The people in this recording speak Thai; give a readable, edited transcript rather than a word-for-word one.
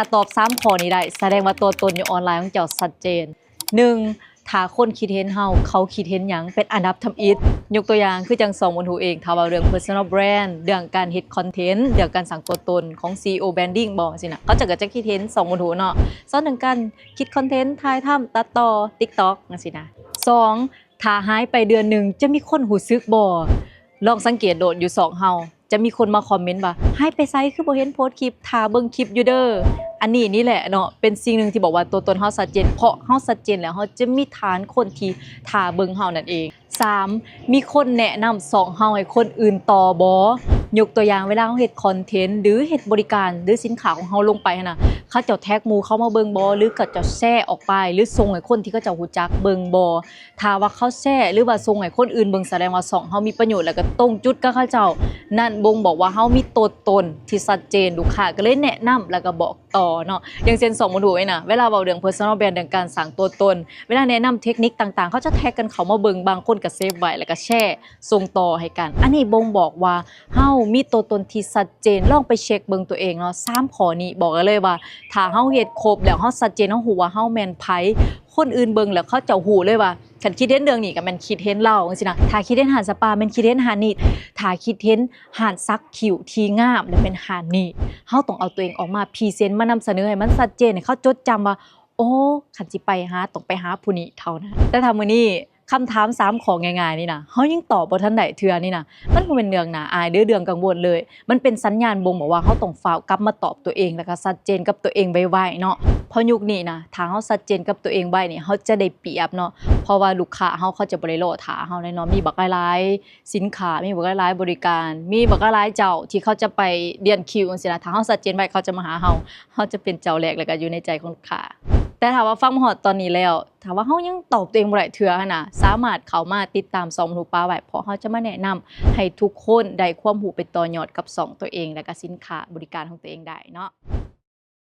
ถ้าตอบ3ข้อนี้ได้แสดงว่าตัวตนอยู่ออนไลน์ของเจ้าชัดเจน1ถ้าคนคิดเห็นเฮาเขาคิดเห็นหยังเป็นอันดับทำอิฐยกตัวอย่างคือจังสองบนหูเองถ้าว่าเรื่อง personal brand เรื่องการเฮ็ดคอนเทนต์เรื่องการสร้างตัวตนของ CEO branding บ่สินะเขาจะคิดเห็นสองบนหูเนาะซ้อนถึงการคิดคอนเทนต์ถ่ายทำตัดต่อ TikTok จังซี่นะ2ถ้าหายไปเดือนหนึ่งจะมีคนหูซึกบ่ลองสังเกตโดดอยู่2เฮาจะมีคนมาคอมเมนต์ว่าหายไปไสคือบ่เห็นโพสต์คลิปท่าเบิ่งคลิปอยู่เด้ออันนี้นี่แหละเนาะเป็นสิ่งหนึ่งที่บอกว่าตัวตนเฮาชัดเจนเพราะเฮาชัดเจนแล้วเฮาจะมีฐานคนที่ท่าเบิ่งเฮานั่นเอง3มีคนแนะนำ2เฮาให้คนอื่นต่อบ่ยกตัวอย่างเวลาเฮาเฮ็ดคอนเทนต์หรือเฮ็ดบริการหรือสินค้าของเฮาลงไปหั่นน่ะเขาเจ้าแท็กหมู่เขามาเบิ่งบ่หรือเขาเจ้าแชร์ออกไปหรือส่งให้คนที่เขาเจ้ารู้จักเบิ่งบ่ถ้าว่าเขาแชร์หรือว่าส่งให้คนอื่นเบิ่งแสดงว่า2เฮามีประโยชน์แล้วก็ตรงจุดกับเขาเจ้านั่นบ่งบอกว่าเฮามีตัวตนที่ชัดเจนลูกค้าก็เลยแนะนำแล้วก็บอกต่อเนาะอย่างเช่น2บ่ดูไว้น่ะเวลาเว้าเรื่อง personal brand เรื่องการสร้างตัวตนเวลาแนะนำเทคนิคต่างๆเขาจะแท็กกันเข้ามาเบิ่งบางคนก็เซฟไว้แล้วก็แชร์ส่งต่อให้กันอันนี้บ่งบอกว่าเฮามีตัวตนที่ชัดเจนลองไปเช็คเบิ่งตัวเองเนาะ3ข้อนี้บอกกันเลยว่าถ้าเฮาเฮ็ดครบแล้วเฮาชัดเจนเฮาฮู้ว่าเฮาแม่นไผคนอื่นเบิ่งแล้วเขาเจ้าฮู้เลยว่าคันคิดเห็นเรื่องนี้ก็แม่นคิดเห็นเราจังซี่นะถ้าคิดเห็นหาดสปาแม่นคิดเห็นหาดนี้ถ้าคิดเห็นหาดซักคิ้วที่งามแล้วเป็นหาดนี้เฮาต้องเอาตัวเองออกมาพรีเซนต์มานำเสนอให้มันชัดเจนให้เขาจดจำว่าโอ้คันสิไปหาต้องไปหาผู้นี้เท่านั้นแต่ถ้ามื้อนี้คำถาม3ข้อง่ายๆนี่นะเฮายังตอบบ่ทันได้เทื่อนี่นะมันบ่แม่นเรื่องน่าอายหรือเรื่องกังวลเลยมันเป็นสัญญาณบ่งบอกว่าเฮาต้องฟ้าวกลับมาตอบตัวเองแล้วก็ชัดเจนกับตัวเองไวๆเนาะเพราะยุคนี้นะถ้าเฮาชัดเจนกับตัวเองไว้นี่เฮาจะได้เปรียบเนาะเพราะว่าลูกค้าเฮาเขาจะบ่ได้รอท่าเฮาแน่นอนมีบักหลายๆสินค้ามีบักหลายๆบริการมีบักหลายเจ้าที่เขาจะไปเรียนคิวจังซี่นะถ้าเฮาชัดเจนไว้เขาจะมาหาเฮาจะเป็นเจ้าแรกแล้วก็อยู่ในใจของลูกค้าแต่ถ้าว่าฟังมาฮอดตอนนี้แล้วถ้าว่าเฮายังตอบตัวเองบ่ได้เทื่อหั่นน่ะสามารถเข้ามาติดตาม2หูป้าไว้เพราะเฮาจะมาแนะนำให้ทุกคนได้ความรู้ไปต่อยอดกับ2ตัวเองและก็สินค้าบริการของตัวเองได้เนาะ